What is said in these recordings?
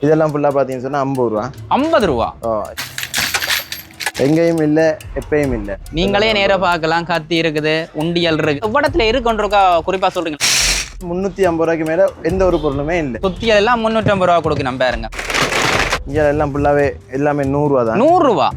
இதெல்லாம் ஃபுல்லாக பார்த்தீங்கன்னு சொன்னால் 50 ரூபா. 50 ரூபா. எங்கேயும் இல்லை, எப்பயும் இல்லை. நீங்களே நேராக பார்க்கலாம். கத்தி இருக்குது, உண்டியல் இருக்கு. இவ்விடத்துல இருக்குன்றக்கா குறிப்பாக சொல்றீங்க. 350 ரூபாய்க்கு மேலே எந்த ஒரு பொருளுமே இல்லை. சுத்தியல் எல்லாம் 350 ரூபா கொடுக்கணும் பாருங்க. இங்கே எல்லாம் ஃபுல்லாகவே எல்லாமே 100 ரூபா தான். 100 ரூபா.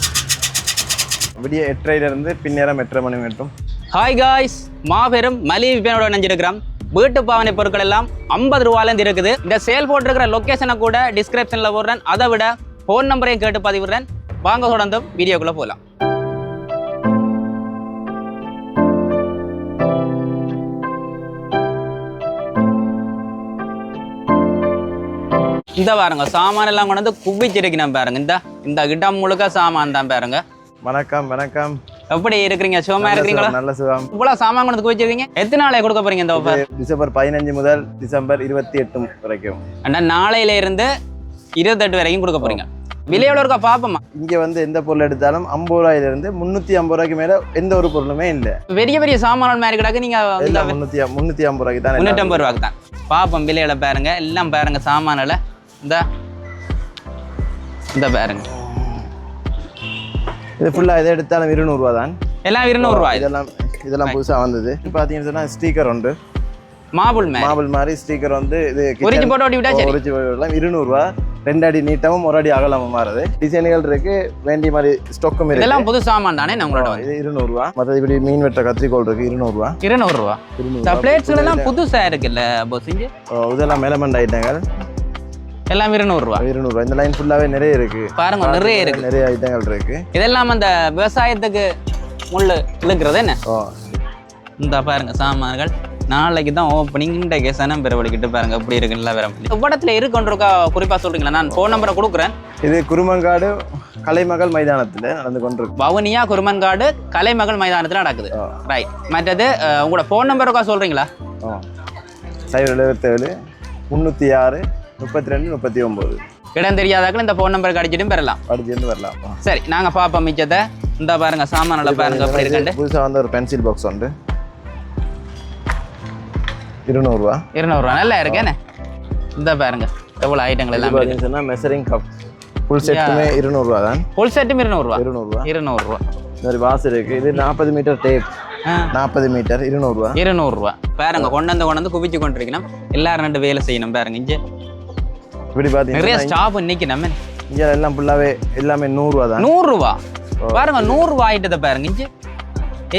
விடிய 8:30 பின்னேரம் 8:30 மணி மட்டும். ஹாய் காய்ஸ், மாபெரும் மலிவு விற்பனையோட நினைஞ்சிருக்கிறோம். வீட்டு பாவனை பொருட்கள் எல்லாம் 50 ரூபாயிலேருந்து இருக்குது. இந்த சேல் போட்டிருக்கிற லொக்கேஷனை கூட டிஸ்கிரிப்ஷனில் போடுறேன். அதை விட ஃபோன் நம்பரையும் கேட்டு பதிவிடுறேன். வாங்க தொடர்ந்து வீடியோக்குள்ளே போகலாம். இந்த பாருங்க சாமான் எல்லாம் கொண்டு வந்து குவிச்சிருக்கணும் பாருங்க. இந்த இடம் முழுக்க சாமான் தான் பாருங்க. வணக்கம் வணக்கம். எப்படி இருக்கிறீங்க? சுகமா இருக்கிறீங்களா? நல்ல சுகம். இவ்வளவு சாமான் கொண்டு குவிச்சிருக்கீங்க. எத்தனை நாளை கொடுக்க போறீங்க இந்த ஆஃபர்? டிசம்பர் 15 முதல் டிசம்பர் 28 வரைக்கும். அண்ணா நாளையில இருந்து 28 வரைக்கும் கொடுக்க போறீங்க. விலை எவ்வளவு இருக்கா பாப்போமா? இங்க வந்து எந்த பொருள் எடுத்தாலும் 50 ரூபாயிலிருந்து 350 ரூபாய்க்கு மேல எந்த ஒரு பொருளுமே இல்லை. பெரிய பெரிய சாமான்கள் மாதிரி கிடக்கு. நீங்க 350 ரூபாய்க்கு தான். 350 ரூபாய்க்கு தான். பாப்போம் விலையில பாருங்க. எல்லாம் பாருங்க சாமான்ல. இந்த பாருங்க. இது ஃபுல்லா எதை எடுத்தாலும் 200 ரூபா தான். எல்லாம் 200 ரூபாய். இதெல்லாம் புதுசா வந்தது. பாத்தீங்கன்னா ஸ்டிக்கர் உண்டு. மாபிள் மாதிரி ஸ்டிக்கர் வந்து இது ஒரிஜி போட்டு ஓட்டி விட்டா சரி. 200 ரூபா. 2 அடி நீட்டமும் 1 அடி அகலமும் மாறுது. டிசைன்கள் இருக்கு, வேண்டிய மாதிரி ஸ்டாக்கும் இருக்கு. இதெல்லாம் புது சாமான் தானே நம்மளோட. இது 200 ரூபா. மற்ற இப்படி மீன் வெட்ட கத்திரிக்கோல் இருக்கு 200 ரூபா. 200 ரூபா. இந்த பிளேட்ஸ்ல எல்லாம் புதுசா இருக்குல்ல போசிங்க. இதெல்லாம் மேலமண்ட் ஐட்டங்கள் எல்லாம் 200 ரூபா. 200 ரூபா. இந்த லைன் ஃபுல்லாவே நிறைய இருக்கு பாருங்க. நிறைய இருக்கு, நிறைய ஐட்டங்கள் இருக்கு. இதெல்லாம் அந்த விவசாயத்துக்கு முள்ளு இழுக்கிறது என்ன. இந்த பாருங்க சாமான்கள். நாளைக்கு தான் ஓப்பனிங். இன்றைக்கு சனம் பெறவழிக்கிட்டு பாருங்க எப்படி இருக்குல்ல. வேற இவ்விடத்துல இருக்குன்றக்கா குறிப்பா சொல்றீங்களா? நான் ஃபோன் நம்பரை கொடுக்குறேன். இது குருமங்காடு கலைமகள் மைதானத்துல நடந்து கொண்டிருக்கு. வவுனியா குருமன்காடு கலைமகள் மைதானத்துல நடக்குது. ரைட். மற்றது உங்களோட ஃபோன் நம்பருக்கா சொல்றீங்களா? 077 306 32 39. இடம் தெரியாதாக்கள் இந்த ஃபோன் நம்பருக்கு அடிச்சுட்டு வரலாம். சரி, நாங்க பாப்போம் மிச்சத்தை. இந்த பாருங்க சாமான்ல பாருங்க எப்படி இருக்கு. புதுசா வந்து ஒரு பென்சில் பாக்ஸ் உண்டு. 200 ரூபா. 200 ரூபா. நல்லா இருக்கேன்னு. இந்த பாருங்க எவ்வளவு ஐட்டங்கள் எல்லாம் இருக்கு. மெஷரிங் கப் ஃபுல் செட்டுமே 200 ரூபா தான். ஃபுல் செட்டும் 200 ரூபா. 200 ரூபா. இந்த வாஸ் இருக்கு. இது 40 மீட்டர் டேப். 40 மீட்டர் 200 ரூபா. 200 ரூபா. பாருங்க கொண்டு வந்து குவிச்சு கொண்டிருக்கணும். எல்லாரும் ரெண்டு வேலை செய்யணும் பாருங்க. இங்க இப்படி பாத்தீங்கன்னா நிறைய ஸ்டாப் இன்னைக்கு நம்ம இங்க எல்லாம் ஃபுல்லாவே எல்லாமே 100 ரூபா தான். 100 ரூபா. பாருங்க 100 ரூபா ஆயிட்டத பாருங்க. இங்க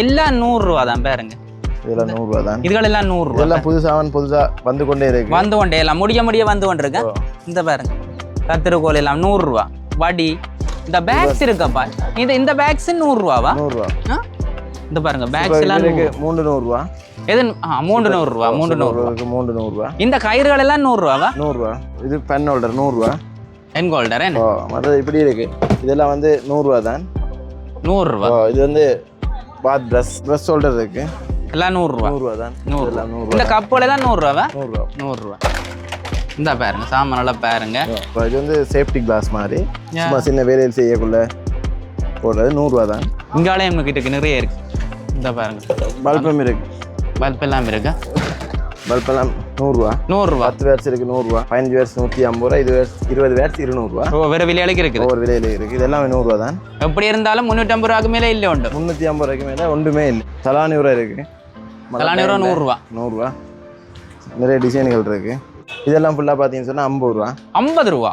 எல்லாம் 100 ரூபா தான் பாருங்க. இதெல்லாம் 100 ரூபா தான். இதுகள் எல்லாம் 100 ரூபா. இதெல்லாம் புதுசா வந்து கொண்டே எல்லாம் முடிய வந்து கொண்டிருக்கு. இந்த பாருங்க கத்திரிக்கோல் எல்லாம் 100 ரூபா. வடி இந்த பேக்ஸ் இருக்கப்பா. இந்த பேக்ஸ் 100 ரூபாவா? 100 ரூபா. இந்த பாருங்க பேக்ஸ் எல்லாம் 300 ரூபா. எது 300 ரூபா. 300 ரூபா. இந்த கயிறுகள் எல்லாம் 100 ரூபாவா? 100 ரூபா. இது பென் ஹோல்டர் 100 ரூபா. பென் ஹோல்டர் என்ன? மற்ற இப்படி இருக்கு. இதெல்லாம் வந்து 100 ரூபா தான். 100 ரூபா. இது வந்து பாத் பிரஷ் ஹோல்டர் இருக்கு. எல்லாம் 100 ரூபா. 100 ரூபா தான். 100 ரூபா. இந்த கப்போல எல்லாம் 100 ரூபாவா? 100 ரூபா. 100 ரூபா. இந்த பாருங்க சாமான்ல பாருங்க. இது வந்து சேஃப்டி கிளாஸ் மாதிரி சும்மா சின்ன வேலையில் செய்யக்குள்ள போடுறது 100 ரூபா தான். இங்காலே நம்ம கிட்ட நிறைய இருக்கு. இந்த பாருங்க பல்பம் இருக்கு. பல்ப் எல்லாம் இருக்கு. பல்ப் எல்லாம் 100 ரூபா. 100 ரூபா. 10 வேர்ஸ் இருக்கு 100 ரூபா. 15 வேர்ஸ் 150 ரூபா. 20 வேர்ஸ் 200 ரூபா. வேற விலையில இருக்குது. ஒவ்வொரு விலையில இருக்கு. இதெல்லாம் 100 ரூபா தான். எப்படி இருந்தாலும் 350 ரூபாய்க்கு மேல இல்ல உண்டு. 350 ரூபாய்க்கு மேல ஒன்றுமே இல்லை. தலானி ரூபா இருக்கு. தலானி ரூபா 100 ரூபா. 100 ரூபா. நிறைய டிசைன்கள் இருக்கு. இதெல்லாம் ஃபுல்லா பாத்தீங்கன்னா சொன்னா 50 ரூபா. 50 ரூபா.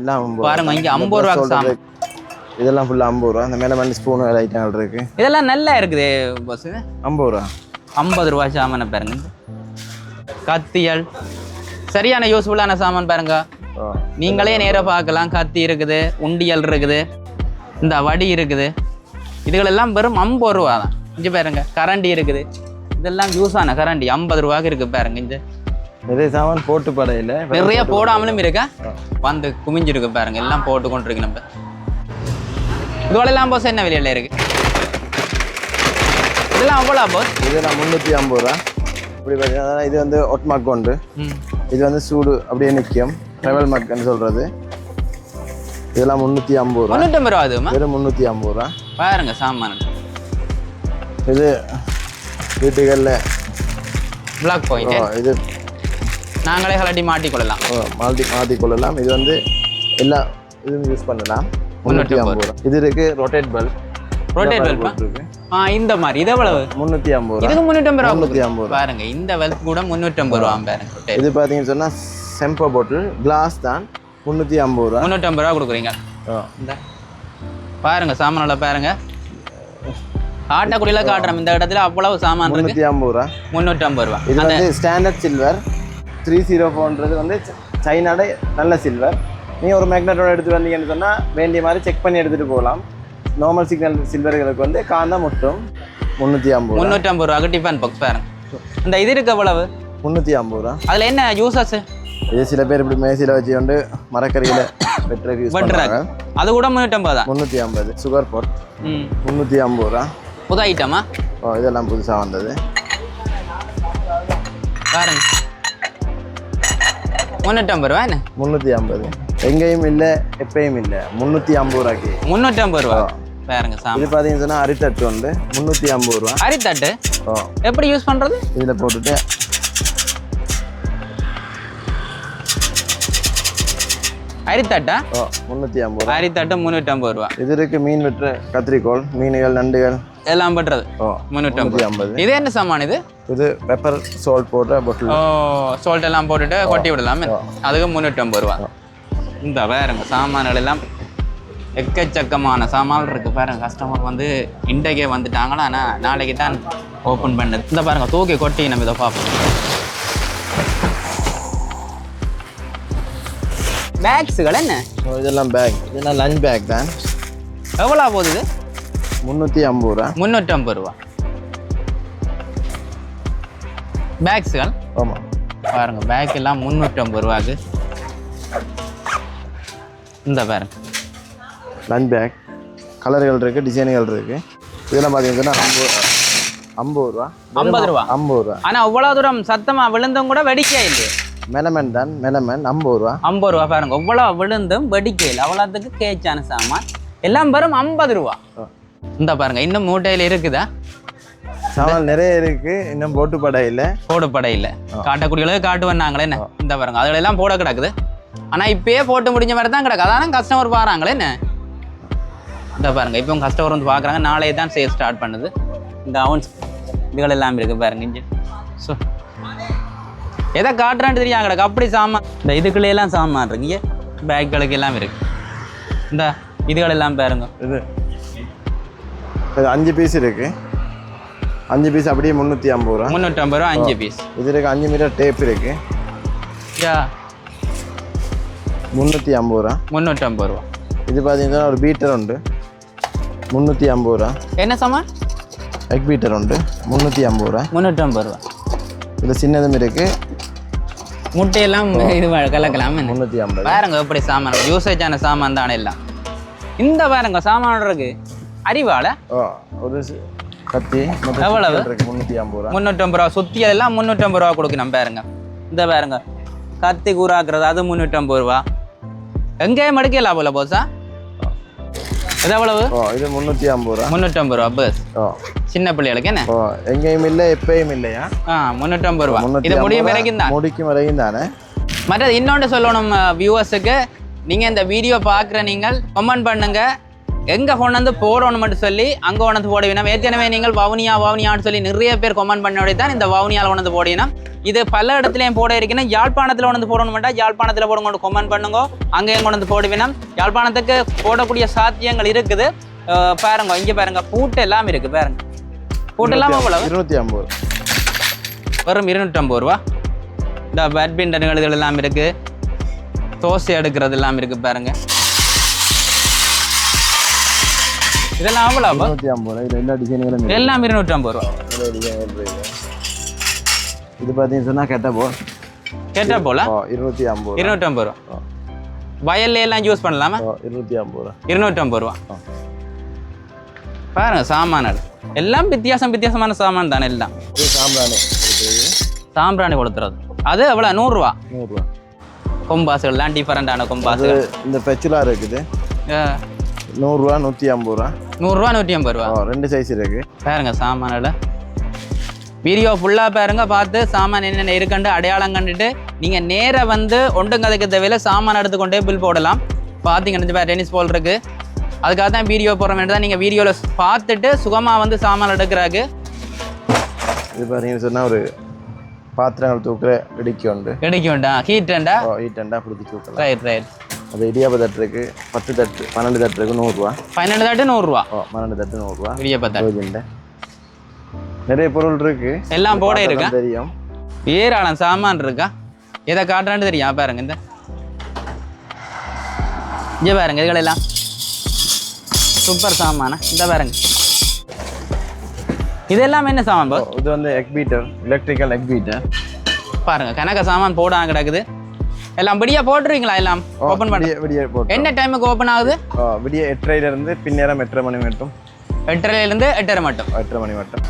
எல்லாம் 50. பாருங்க இங்க 50 ரூபாய்க்கு சாமான். இதெல்லாம் ஃபுல்லா 50 ரூபா. அந்த மேல மணி ஸ்பூன் ஐட்டங்கள் இருக்கு. இதெல்லாம் நல்லா இருக்குது பாஸ். 50 ரூபா. 50 ரூபாய் சாமான பாருங்க. கத்தியல் சரியான யூஸ்ஃபுல்லான சாமான் பாருங்க. நீங்களே நேராக பார்க்கலாம். கத்தி இருக்குது, உண்டியல் இருக்குது, இந்த வடி இருக்குது. இதுகளெல்லாம் வெறும் 50 ரூபா தான். இங்கே பாருங்க கரண்டி இருக்குது. இதெல்லாம் யூஸான கரண்டி 50 ரூபாய்க்கு இருக்கு பாருங்க. இந்த நிறைய சாமான் போட்டு படையில நிறைய போடாமலும் இருக்கா. வந்து குமிஞ்சிருக்கு பாருங்க. எல்லாம் போட்டு கொண்டிருக்கு. நம்ம இதோடெல்லாம் போஸ் என்ன விலையில இருக்கு? இதெல்லாம் அவ்வளோ போஸ். இதெல்லாம் 350 ரூபா. இப்படி பார்த்தீங்கன்னா இது வந்து ஒட் மக் உண்டு. இது வந்து சூடு அப்படியே நிற்கும். ட்ரெவல் மக்னு சொல்றது. இதெல்லாம் 350 ரூபா. 350 ரூபா. அதுமா வெறும் 350 ரூபா. பாருங்க சாமான. இது வீட்டுகளில் பிளாக் பாயிண்ட். இது நாங்களே கலட்டி மாட்டிக்கொள்ளலாம். மாட்டிக்கொள்ளலாம். இது வந்து எல்லாம் இதுவும் யூஸ் பண்ணலாம். 350 ரூபா. இது இருக்கு ரொட்டேட் பல்ப். ரொட்டேட் பல்பா? இந்த மாதிரி இது எவ்வளவு? 350 ரூபா. இதுக்கு 350 ரூபா. 350 ரூபா. பாருங்க இந்த பல்ப் கூட 350 ரூபா பாருங்க. இது பாத்தீங்கன்னு சொன்னா செம்போ பாட்டில் கிளாஸ் தான் 350 ரூபா. 350 ரூபா கொடுக்குறீங்க. இந்த பாருங்க சாமான்ல பாருங்க. ஆட்டக்குடியில காட்டுறோம் இந்த இடத்துல அவ்வளவு சாமான் இருக்கு. 350 ரூபா. 350 ரூபா. இது வந்து ஸ்டாண்டர்ட் சில்வர் 304ன்றது வந்து சைனாட நல்ல சில்வர். நீ ஒரு மேக்னெட்டோட எடுத்து வந்தீங்கன்னு சொன்னா வேண்டிய மாதிரி செக் பண்ணி எடுத்துட்டு போகலாம். நார்மல் சிக்னல் சில்வர்களுக்கு வந்து காந்தா மட்டும் 350 ரூபாய்க்கு டிஃபன் பாக்ஸ் பாருங்க. இந்த இது இருக்கு எவ்வளவு? 350 ரூபா. அதுல என்ன யூசஸ்? இது சில பேர் இப்படி மேசில வச்சு கொண்டு மரக்கறியில வெட்டுறதுக்கு யூஸ் பண்றாங்க. அது கூட 350 தான். 350. சுகர் பாட் 350 ரூபா. புது ஐட்டமா? இதெல்லாம் புதுசா வந்தது பாருங்க. 350 ரூபா என்ன? 350. எங்கேயும் இல்ல எப்பயும் இல்ல 350 ரூபாய்க்கு. 350 ரூபா பாருங்க சாமி. இது பாத்தீங்கன்னா சொன்னா அரித்தட்டு உண்டு 350 ரூபா. அரித்தட்டு எப்படி யூஸ் பண்றது? இதுல போட்டுட்டு அரித்தட்டா? 350 ரூபா. அரித்தட்டு 350 ரூபா. இது இருக்கு மீன் வெட்டுற கத்திரிக்கோல், மீன்கள், நண்டுகள் எல்லாம் பண்றது 350. இது என்ன சாமான் இது? இது பெப்பர் சால்ட் போடுற பாட்டில். சால்ட் எல்லாம் போட்டுட்டு கொட்டி விடலாமே. அதுக்கு 350 ரூபா. இந்த பாருங்க சாமான்கள் எல்லாம் எக்கச்சக்கமான சாமான் இருக்கு பாருங்க. கஸ்டமர் வந்து இன்றைக்கே வந்துட்டாங்களா, ஆனால் நாளைக்கு தான் ஓப்பன் பண்ணது. இந்த பாருங்க தூக்கி கொட்டி நம்ம இதை பார்ப்போம். பேக்ஸுகள் என்ன? இதெல்லாம் பேக். இதெல்லாம் லஞ்ச் பேக் தான். எவ்வளோ போகுது இது? 350 ரூபா. 350 ரூபா பேக்ஸுகள். ஆமாம் பாருங்க பேக் எல்லாம் 350 ரூபாக்கு. இந்த பாருங்க லஞ்ச் பேக் கலர்கள் இருக்கு, டிசைன்கள் இருக்கு. இதெல்லாம் பார்த்தீங்கன்னா 50 ரூபா. 50 ரூபா. 50 ரூபா. ஆனால் அவ்வளோ தூரம் சத்தமாக விழுந்தும் கூட வெடிக்கே இல்லை. மெலமன் தான். மெலமன் 50 ரூபா. 50 ரூபா பாருங்க. இவ்வளோ விழுந்தும் வெடிக்கையில் அவ்வளோத்துக்கு கேச்சான சாமான் எல்லாம் வரும் 50 ரூபா. இந்த பாருங்க இன்னும் மூட்டையில் இருக்குதா? சாமான் நிறைய இருக்கு, இன்னும் போட்டு படை இல்லை. போடு படை இல்லை. காட்டக்கூடியளவு காட்டு வந்தாங்களே என்ன. இந்த பாருங்க அதுல எல்லாம் போட கிடக்குது. ஆனால் இப்பயே போட்டு முடிஞ்ச மாதிரி தான் கிடக்கு. அதான் கஸ்டமர் பாருங்களே என்ன. இந்த பாருங்க இப்போ கஸ்டமர் வந்து பார்க்குறாங்க. நாளையே தான் சேல் ஸ்டார்ட் பண்ணுது. இந்த அவுன்ஸ் இதுகள் எல்லாம் இருக்கு பாருங்க. இங்கே ஸோ எதை காட்டுறான்னு தெரியாது கிடக்கு அப்படி சாமான். இந்த இதுக்குள்ளேயெல்லாம் சாமான் இருக்கு. இங்கே பேக்குகளுக்கு எல்லாம் இருக்கு. இந்த இதுகள் எல்லாம் பாருங்க. இது 5 பீஸ் இருக்கு. 5 பீஸ் அப்படியே 350 ரூபா. 350 ரூபா 5 பீஸ். இது இருக்கு 5 மீட்டர் டேப் இருக்கு. யா 350 ரூபா. 350 ரூபா. இது பார்த்தீங்கன்னா ஒரு பீட்டர் உண்டு 350 ரூபா. என்ன சாமான்? எக் பீட்டர் உண்டு 350 ரூபா. 350 ரூபா. இது சின்னதும் இருக்கு. முட்டையெல்லாம் இது கலக்கலாம் 350. பாருங்க எப்படி சாமான் யூசேஜான சாமான் தானே எல்லாம். இந்த பாருங்க சாமான் இருக்கு. அறிவால ஒரு கத்தி எவ்வளவு? 350 ரூபா. 350 ரூபா. சுத்தி எல்லாம் 350 ரூபா கொடுக்கணும் பாருங்க. இந்த பாருங்க கத்தி கூறாக்குறது அது 350 ரூபா. எங்கேயும் மடிக்கலாம் போல போசா. இது எவ்வளவு? இது 350 ரூபா. 350 ரூபா பஸ். சின்ன பிள்ளைகளுக்கு என்ன எங்கேயும் இல்லை எப்பயும் இல்லையா? 350 ரூபா. இது முடியும் வரைக்கும் தான். முடிக்கும் வரைக்கும் தானே. மற்றது இன்னொன்று சொல்லணும் வியூவர்ஸுக்கு. நீங்கள் இந்த வீடியோ பார்க்குற நீங்கள் கமெண்ட் பண்ணுங்க. எங்கே கொண்டு வந்து போடணும் மட்டும் சொல்லி அங்கே கொண்டு வந்து போடுவீனா. ஏற்கனவே நீங்கள் வவுனியான்னு சொல்லி நிறைய பேர் கமெண்ட் பண்ணோடய தான் இந்த வவுனியாவில் கொண்டு வந்து போடுவீனா. இது பல இடத்துலையும் போட இருக்குன்னா யாழ்ப்பாணத்தில் கொண்டு வந்து போடணும் மாட்டா. யாழ்ப்பாணத்தில் போட கொண்டு கமெண்ட் பண்ணுங்க. அங்கேயும் கொண்டு வந்து போடுவீனா. யாழ்ப்பாணத்துக்கு போடக்கூடிய சாத்தியங்கள் இருக்குது. பாருங்க இங்கே பாருங்க பூட்டு எல்லாம் இருக்குது பாருங்க. பூட்டு எல்லாம் எவ்வளவு? 250. வெறும் 250 ரூபா. இந்த பேட்மிண்டன் எழுதுகள் எல்லாம் இருக்கு. தோசை எடுக்கிறது எல்லாம் இருக்கு பாருங்க. இதெல்லாம் அவ்வளோ 250 ரூபா. இது எல்லா டிசைன்களும் எல்லாம் 250 ரூபா. இது பார்த்தீங்கன்னு சொன்னா கேட்ட போல 250 250 ரூபா. வயல்ல எல்லாம் யூஸ் பண்ணலாமா? 250 ரூபா. 250 ரூபா. பாருங்க சாமான்கள் எல்லாம் வித்தியாசமான சாமான் தானே எல்லாம். சாம்பிராணி கொளுத்துறது அது எவ்வளோ? 100 ரூபா. 100 ரூபா. கொம்பாசுகள்லாம் டிஃபரெண்டான கொம்பாசு. இந்த பெச்சுலா இருக்குது 100 ரூபா 150 ரூபா. 100 ரூபா 150 ரூபா. 2 சைஸ் இருக்கு பாருங்க சாமான்ல. வீடியோ ஃபுல்லாக பாருங்க. பார்த்து சாமான் என்னென்ன இருக்குன்னு அடையாளம் கண்டுட்டு நீங்கள் நேராக வந்து ஒன்றுங்கதுக்கு தேவையில்ல சாமான் எடுத்துக்கொண்டே பில் போடலாம். பார்த்தீங்கன்னா டென்னிஸ் பால் இருக்குது. அதுக்காக தான் வீடியோ போகிற வேண்டியது தான். நீங்கள் வீடியோவில் பார்த்துட்டு சுகமாக வந்து சாமான் எடுக்கிறாக்கு. இது பார்த்தீங்கன்னு சொன்னால் ஒரு பாத்திரங்கள் தூக்கிற இடிக்கி உண்டு. இடிக்கி உண்டா? ஹீட்டண்டா? ஹீட்டண்டா பிடிச்சி தூக்கலாம். Right right. அது இடியாப்ப தட்டு இருக்கு, 10 தட்டு 12 தட்டு இருக்கு, 100 ரூபா. 12 தட்டு 100 ரூபா. 12 தட்டு 100 ரூபா. இடியாப்ப தட்டு. நிறைய பொருள் இருக்கு, எல்லாம் போட இருக்கா தெரியும். ஏராளம் சாமான் இருக்கா. எதை காட்டுறான்னு தெரியும். பாருங்க இந்த இங்கே பாருங்க, இதுகளெல்லாம் சூப்பர் சாமான. இந்த பாருங்க, இதெல்லாம் என்ன சாமான் போ? இது வந்து egg beater, electrical egg beater. பாருங்க கணக்க சாமான் போட கிடக்குது. எல்லாம் விடியா போட்டுருவீங்களா? எல்லாம் ஓப்பன் பண்ணி என்ன டைமுக்கு ஓப்பன் ஆகுது? விடிய 8:30 இருந்து பின்னேரம் 8:30 மணி மட்டும். 8:30 8:30 மட்டும். 8:30 மணி மட்டும்.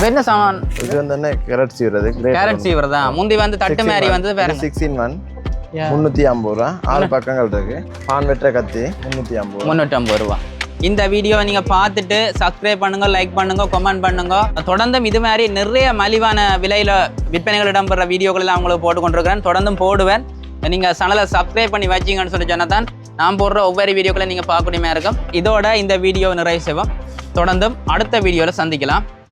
என்ன சாமான் இது வந்து என்ன? கேரட் சீவறது. கேரட் சீவர் தான். முந்தி வந்து தட்டு மாதிரி வந்து பாருங்க 6-in-1 350 ரூபா. 6 பக்கங்கள் இருக்கு. பான் வெட்டுற கத்தி 350 ரூபா. இந்த வீடியோவை நீங்கள் பார்த்துட்டு சப்ஸ்கிரைப் பண்ணுங்க, லைக் பண்ணுங்க, கமெண்ட் பண்ணுங்க. தொடர்ந்தும் இது மாதிரி நிறைய மலிவான விலையில் விற்பனைகள் இடம்பெற வீடியோக்கள் எல்லாம் உங்களுக்கு போட்டு கொண்டிருக்கிறேன். தொடர்ந்தும் போடுவேன். நீங்கள் சேனலை சப்ஸ்கிரைப் பண்ணி வச்சிங்கன்னு சொல்லி சொன்னால் தான் நான் போடுற ஒவ்வொரு வீடியோக்களை நீங்கள் பார்க்கணுமே இருக்கும். இதோட இந்த வீடியோ நிறைவு செய்வோம். தொடர்ந்தும் அடுத்த வீடியோவில் சந்திக்கலாம்.